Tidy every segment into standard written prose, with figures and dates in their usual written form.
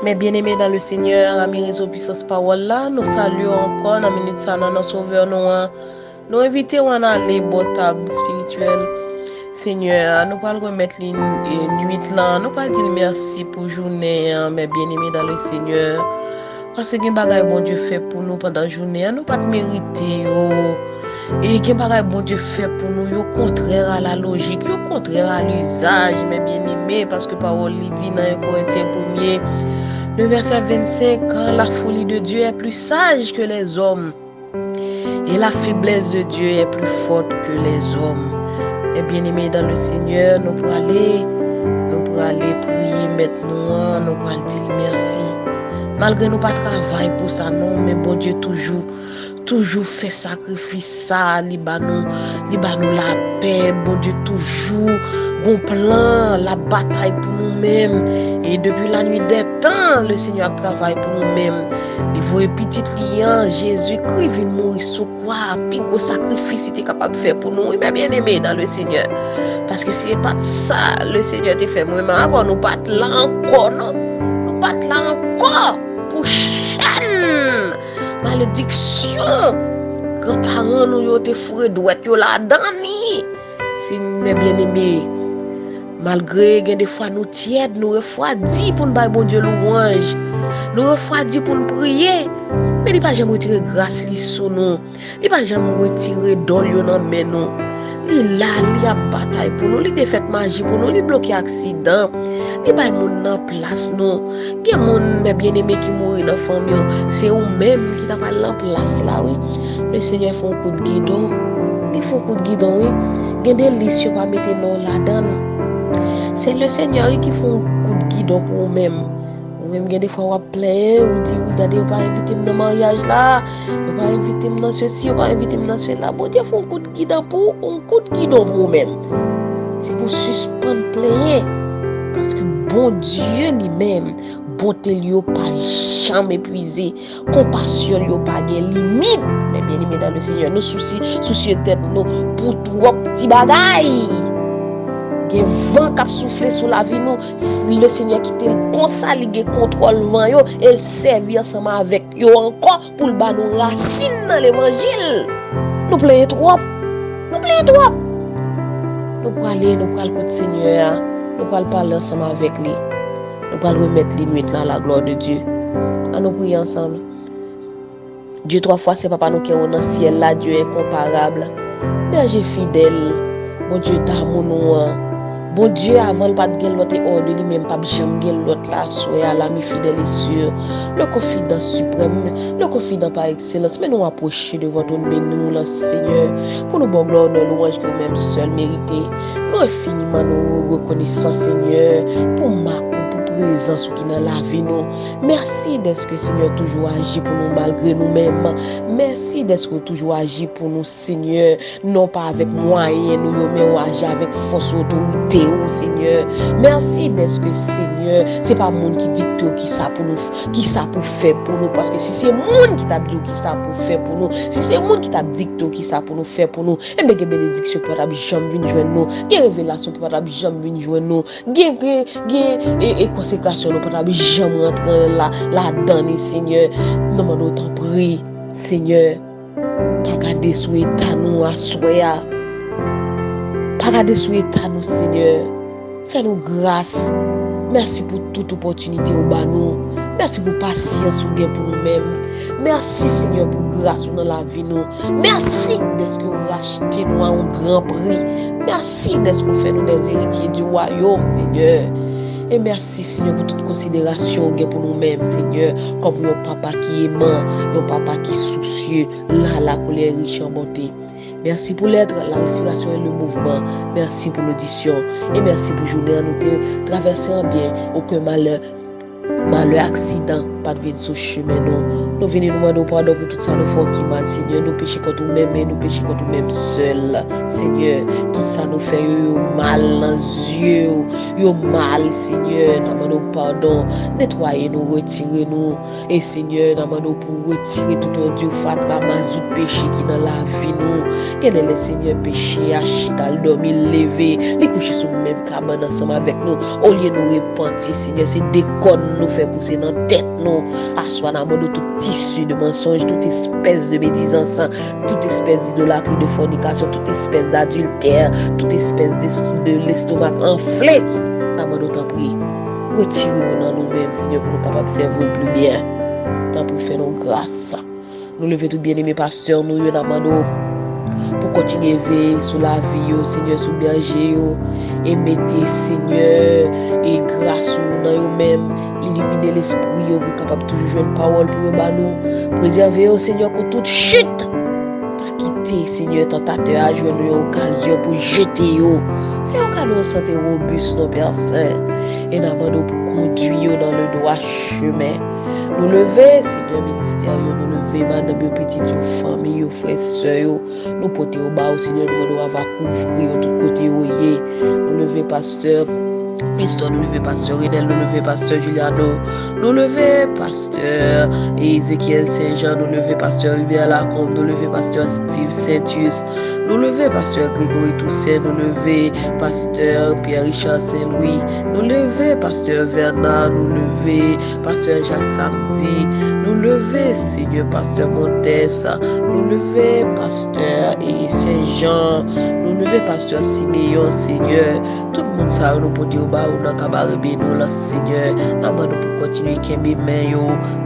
Mes bien-aimés dans le Seigneur, amis réseau puissance parole là, nous saluons encore dans minute ça dans notre sauveur nous invitons à aller bon table spirituel. Seigneur, nous allons remettre les nuit là, nous allons dire merci pour journée, mes bien-aimés dans le Seigneur. Parce que bagay bon Dieu fait pour nous pendant la journée, nous pas mériter et que bagay bon Dieu fait pour nous, au contraire à la logique, au contraire à l'usage, mes bien-aimés, parce que parole dit dans 1 Corinthiens 1er, le verset 25, quand la folie de Dieu est plus sage que les hommes et la faiblesse de Dieu est plus forte que les hommes. Et bien-aimés dans le Seigneur, nous pourrons aller prier maintenant, nous pourrons dire merci. Malgré nous pas travail pour ça non, mais bon Dieu toujours fait sacrifice ça, li ba nous la paix, bon Dieu toujours bon plan, la bataille pour nous-mêmes. Et depuis la nuit des temps, le Seigneur travaille pour nous-mêmes. Il voit petit liant, Jésus-Christ vient mourir sous croix, puis gros sacrifice il est capable de faire pour nous. Il m'a bien aimé dans le Seigneur. Parce que si c'est pas ça, le Seigneur t'a fait moi-même avant nous pas là encore, non? Nous pas là encore pour chaîne, malédiction. Grands-parents nous yo te fourré droite yo là dani. Si mes bien-aimés, malgré que des fois nous tièdes, nous refroidis pour nous bailler bon Dieu louange, nous refroidis pour nous prier, mais il pas jamais retirer grâce li sur nous, il pas jamais retirer don yo nan men nous. Li là, li a bataille pour nous, li défaite magie pour nous, li bloqué accident, li bay moun nan place nous. Gen moun mes bien-aimés qui mourir dans famille, c'est ou même qui t'a pas en place là oui. Le Seigneur fait un coup de guidon, il faut un coup de guidon oui. Gen des listes pas mettre non là-dedans. C'est le Seigneur qui fait un coup de guidon pour nous-mêmes. Même des fois on plein ou dit regardez on pas inviter dans mariage là, on pas inviter dans ceci, on pas inviter dans cela. Bon Dieu faut un coup de guidon pour vous-même. C'est pour suspendre plein parce que bon Dieu lui-même bonté lui pas jamais épuisé, compassion lui pas de limite. Mais bien aimé dans le Seigneur, nos soucis tête nous pour trop petits bagailles. Gen vent qui souffle sur la vie nous, le Seigneur qui te consalige contrôle vent yo et il servir ensemble avec yo encore pour le ba nous racine dans l'évangile. Nous plaignons trop. Nous pour aller côté Seigneur, nous pour parler ensemble avec lui. Nous pour remettre les nuits là la gloire de Dieu. À nous prier ensemble. Dieu 3 fois c'est papa nous qui est dans le ciel là, Dieu incomparable. Berger fidèle. Mon Dieu d'amour nous. Bon Dieu, avant le pas de l'autre ordre, lui-même pas jamais l'autre là, soit l'ami fidèle et sûr, le confident suprême, le confident par excellence, mais nous approcher devant ton béni, le Seigneur, pour nous bon gloire, nos louanges que nous-mêmes seuls mériter. Nous infiniment nous reconnaissons, Seigneur, pour ma présence qui dans la vie nous. Merci d'être que Seigneur toujours agit pour nous malgré nous-mêmes. Merci d'être que toujours agit pour nous, Seigneur, non pas avec moyens nous mais on agit avec force autorité, oh Seigneur. Merci d'être que Seigneur, c'est pas monde qui dicte qui ça pour nous, qui ça pour faire pour nous, parce que si c'est monde qui t'a dit qui ça pour faire pour nous, si c'est monde qui t'a dicté qui ça pour nous faire pour nous, et bien que bénédiction qui pas jamais venir joindre nous, des révélations qui pas jamais venir joindre nous, et consécration nous pas jamais rentrer là dedans, Seigneur. Nous demandons t'en prie, Seigneur, pas garder sous état nous à soya, pas garder sous état nous, Seigneur. Fais-nous grâce. Merci pour toute opportunité au bas nous. Merci pour patience ou bien pour nous-mêmes. Merci Seigneur pour grâce dans la vie nous. Merci d'être que vous rachetez nous à un grand prix. Merci d'être que vous faites nous des héritiers du royaume, Seigneur. Et merci Seigneur pour toute considération pour nous-mêmes, Seigneur, comme un papa qui est aimant, un papa qui est soucieux, là pour les riches en bonté. Merci pour l'être, la respiration et le mouvement. Merci pour l'audition. Et merci pour journée à nous traverser en bien, aucun malheur, accident, pas de vie sur chemin. Nous venons nous demander pardon pour tout ça, nous faisons qui mal, Seigneur. Nous péchons contre nous-mêmes et nous péchons contre nous-mêmes seuls, Seigneur. Tout ça nous fait mal dans les yeux, mal, Seigneur. Nous demandons pardon, nettoyez-nous, retirez-nous. Et Seigneur, nous demandons pour retirer tout odio, fatra, mazout, péché qui dans la vie, nous. Quel est le Seigneur péché, achital, dormir, lever, les coucher sur le même cabane ensemble avec nous. Au lieu de nous repentir, Seigneur, c'est des connes nous faire pousser dans la tête, nous. Assois dans le tout tissu de mensonge, toute espèce de médisance, toute espèce d'idolâtrie, de fornication, toute espèce d'adultère, toute espèce de l'estomac enflé. Dans le temps prie, retirez-nous dans nous-mêmes, Seigneur, pour nous capables de servir plus bien. Tant pis, fais-nous grâce. Nous levons tout bien-aimé pasteur, nous y en pour continuer à veiller sur la vie, Seigneur, sur le berger, et mettez, Seigneur, et grâce à nous-mêmes, illuminer l'esprit, pour capable de toujours jouer une parole pour nous, préserver, Seigneur, contre toute chute. Pas quitter, Seigneur, tentateur à jouer une occasion pour jeter, fais un cadeau santé robuste, nos Père Saint, et nous pour conduire dans le droit chemin. Nous lever, Seigneur ministère, nous lever, madame, petite, famille, frères, sœurs, nous porter au bas, Seigneur, nous devons couvrir tout côté, nous lever, pasteur. Histoire, nous lever pasteur Renel, nous lever pasteur Juliano, nous lever pasteur Ezekiel Saint-Jean, nous lever pasteur Hubert Lacombe, nous lever pasteur Steve Saint-Us, nous lever pasteur Grégory Toussaint, nous lever pasteur Pierre-Richard Saint-Louis, nous lever pasteur Vernat, nous lever pasteur Jacques Samedi, nous lever Seigneur pasteur Montes, nous lever pasteur Saint-Jean, nous lever pasteur Siméon, Seigneur, tout le monde ça nous porter au bas ou dans cabaret nous là Seigneur, nous pour continuer kembe main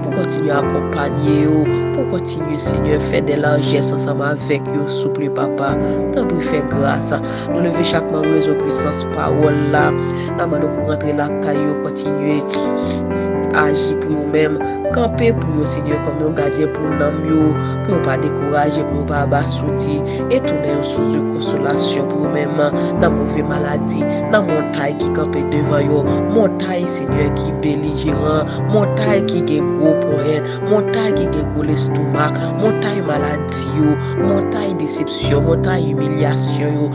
pour continuer à accompagner pour continuer Seigneur faire des largesses ensemble avec yo souple papa, tant pour faire grâce, nous lever chaque membre réseau puissance parole là, nous pour rentrer la caillou continuer agir pour nous-mêmes, camper pour nous, Seigneur, comme un gardien pour nous, pour ne pas décourager, pour ne pas abasourdir, et tourner une source de consolation pour nous-mêmes, dans la mauvaise maladie, dans la montagne qui campe devant nous, montagne, Seigneur, qui est belligérant, montagne qui est gros poète, montagne qui est gros l'estomac, montagne maladie, montagne déception, montagne humiliation,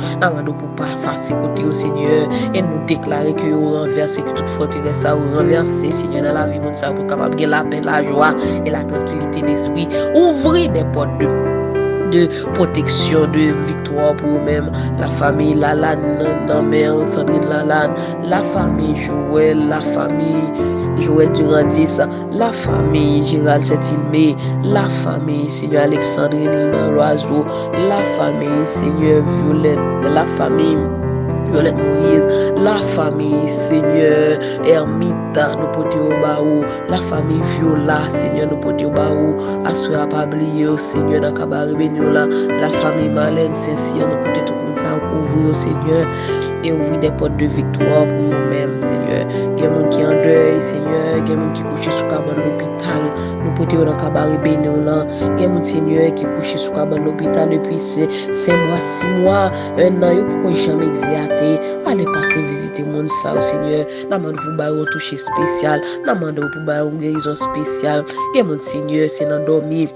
nous pour pas faire côté au Seigneur, et nous déclarer que nous renverser, que toute forteresse ça renverser, Seigneur, dans la vie, nous sommes capables de la paix, la joie et la tranquillité d'esprit. Ouvrez des portes de protection, de victoire pour eux-mêmes. La famille Lalane, mère Sandrine Lalane, la famille Joël, la famille Joël Durandis, la famille Gérald Saint-Ilmé, la famille Seigneur Alexandrine Loiseau, la famille Seigneur Violette, la famille Violette Moïse, la famille Seigneur Ermita, nous porter au baou, la famille Viola, Seigneur, nous porter au baou, assoir à pas oublier, Seigneur, dans Cabaret Beniola, la famille Marlène Saint-Cyr, nous porter tout le monde ça couvrir, Seigneur, et ouvrir des portes de victoire pour nous-mêmes, Seigneur. Il y a des gens qui en deuil, Seigneur, il y a des gens qui couchent sous cabane l'hôpital, nous porter dans Cabaret Beniola, il y a des gens, Seigneur, qui couchent sous cabane l'hôpital depuis 5 mois, 6 mois, 1 an, pourquoi ils jamais exercé. Allez passer visiter mon ça, Seigneur. Namande pour bailler un toucher spécial. Namande pour bailler une guérison spéciale. Et mon Seigneur, c'est dans dormir.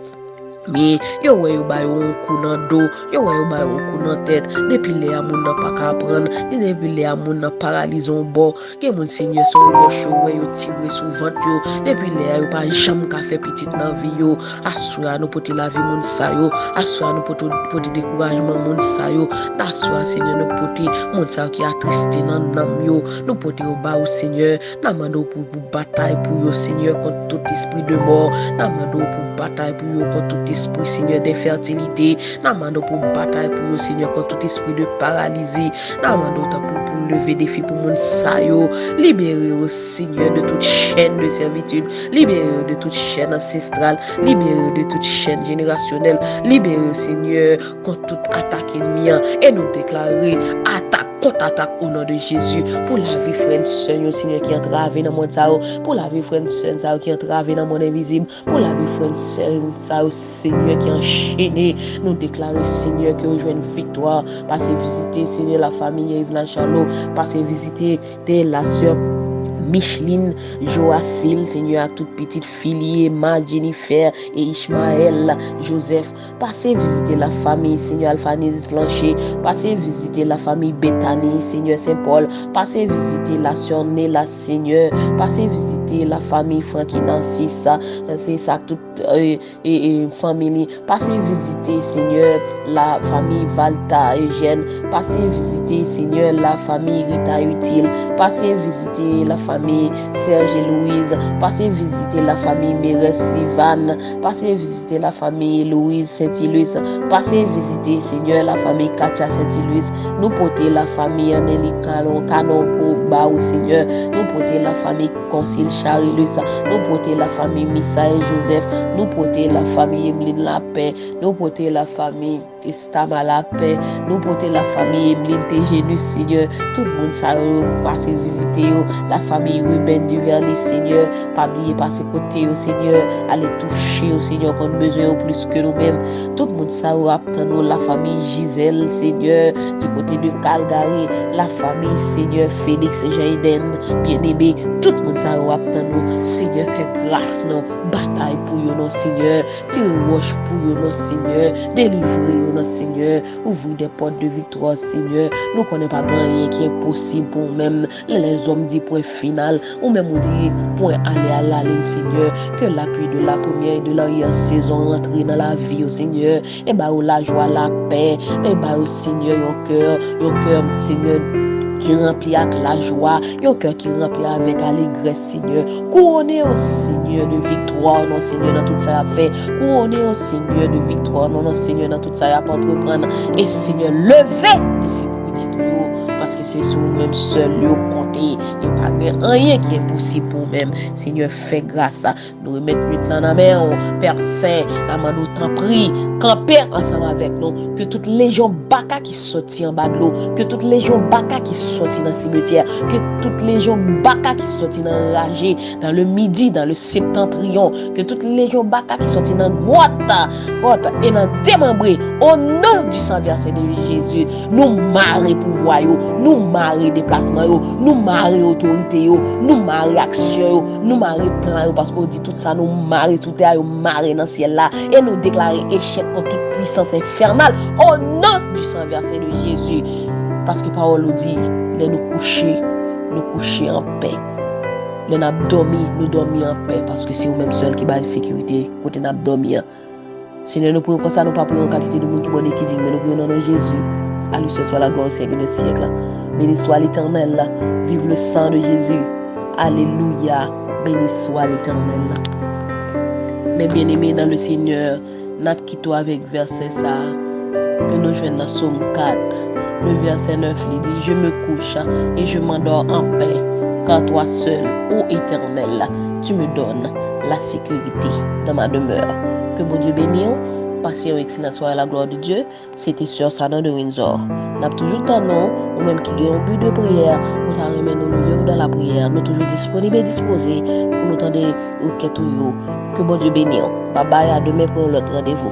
Mais yo ouais yo ba un coup dans dos, yo ouais yo ba un coup dans tête. Depuis les amoun n'a pas qu'à prendre, depuis les amoun n'a paralysé en bord. Que mon Seigneur son roche ouais yo tiré sous ventre yo. Depuis les yo pas jamais qu'à faire petite dans vie yo. Assoir nous porter la vie mon sa yo, assoir nous porter découragement mon sa yo. Assoir Seigneur nous porter mon sa qui attristé dans nam yo. Nous porter au bas au Seigneur, namando pour bataille pour yo Seigneur contre tout esprit de mort, namando pour bataille pour yo contre tout esprit, Seigneur, d'infertilité. Namando pour bataille pour le Seigneur contre tout esprit de paralysie. Namando pour lever des filles pour mon sayo. Libérer au Seigneur de toute chaîne de servitude. Libérer de toute chaîne ancestrale. Libérer de toute chaîne générationnelle. Libérer au Seigneur contre toute attaque ennemie. Et nous déclarer attaque contre-attaque au nom de Jésus pour la vie frère Seigneur Seigneur qui entrave dans mon sao, pour la vie frère Seigneur qui entrave dans mon invisible, pour la vie frère Seigneur Seigneur qui enchaîné, nous déclarer Seigneur que vous jouez une victoire, passez visiter Seigneur la famille Yves Lachalot, passez visiter la sœur Micheline, Joacil, Seigneur, à toute petite fille, Emma, Jennifer et Ishmael, Joseph. Passez visiter la famille, Seigneur, Alphanise Plancher. Passez visiter la famille Bethany, Seigneur Saint-Paul. Passez visiter la sœur Néla, Seigneur. Passez visiter la famille Frankie Nancy, c'est ça, toute famille. Passez visiter, Seigneur, la famille Valta, Eugène. Passez visiter, Seigneur, la famille Rita Utile. Passez visiter la famille famille Serge et Louise, passez visiter la famille Mérès Sivan, passez visiter la famille Louise Saint-Iluis, passez visiter, Seigneur, la famille Katia Saint-Iluis, nous porter la famille Anneli Canon pour Baou, Seigneur, nous porter la famille Concile Charilus, nous porter la famille Missa et Joseph, nous porter la famille Emeline La Paix, nous porter la famille Estama La Paix, nous porter la famille Emeline Tégénus, Seigneur, tout le monde ça vous passez visiter la famille Ruben Duvernay, Seigneur, pas oublier passer côté au Seigneur, aller toucher au Seigneur qu'on a besoin plus que nous-mêmes, tout le monde ça vous attend, la famille Gisèle, Seigneur, du côté de Calgary, la famille Seigneur Félix Jaiden, bien-aimé, tout le monde ça vous attend, Seigneur, fait grâce, non, bataille pour nous, Seigneur, tire roche pour nous, Seigneur, délivrer nous, Seigneur, ouvrir des portes de victoire, Seigneur, nous connaissons pas rien qui est possible pour même, les hommes disent point final, ou même on dit point aller à la ligne, Seigneur, que l'appui de la première et de l'arrière-saison rentre dans la vie, au Seigneur, et bah la joie, la paix, et bah au Seigneur, un cœur, Seigneur, qui remplit avec la joie, un cœur qui remplit avec allégresse, Seigneur. Couronné au Seigneur de victoire, non, Seigneur, dans tout ça a fait. Couronné au Seigneur de victoire, non, Seigneur, dans tout ça a pas entreprendre. Et Seigneur, levez les filles petites, parce que c'est sur nous-mêmes seuls, compter, et pas rien qui est possible pour nous-mêmes. Seigneur, fais grâce à nous remettre nuit dans la main, Père Saint, la main t'en prie, camper ensemble avec nous, que toutes les gens baka qui sortent en bas de l'eau, que toutes les gens baka qui sortent dans le cimetière, que toutes les gens baka qui sortent dans le ragé, dans le midi, dans le septentrion, que toutes les gens baka qui sortent dans grotte et dans démembré, au nom du sang versé de Jésus, nous marrer pouvoir, nous marrer déplacement, nous marrer autorité, nous marrer action, nous marrer plan, parce qu'on dit tout ça, nous marrer sous terre, nous marrer dans le ciel là, et nous déclarer échec contre toute puissance infernale, au nom du sang versé de Jésus. Parce que parole nous dit, nous coucher en paix. Les n'a dormi, nous dormir en paix, parce que c'est nous-mêmes seuls qui baillent sécurité côté n'a dormir. Seigneur, nous prions comme ça, nous pas prions en qualité de monde qui bonne et qui digne, mais nous prions dans le nom de Jésus. À lui seul soit la gloire au siècle des siècles. Béni soit l'Éternel. Vive le sang de Jésus. Alléluia. Béni soit l'Éternel. Mais bien-aimés dans le Seigneur, n'a quitté avec verset ça, que nous jouons dans Somme 4. Le verset 9, il dit, je me couche et je m'endors en paix, car toi seul, ô Éternel, tu me donnes la sécurité dans ma demeure. Que bon Dieu bénisse. Passez un excellent soir à la gloire de Dieu. C'était Sœur Sana de Windsor. N'a toujours ton nom, ou même qui gagne un but de prière, ou t'as remis nous lever dans la prière. Nous toujours disponibles et disposés pour nous tendre au quête. Que bon Dieu bénisse. Bye bye, à demain pour l'autre rendez-vous.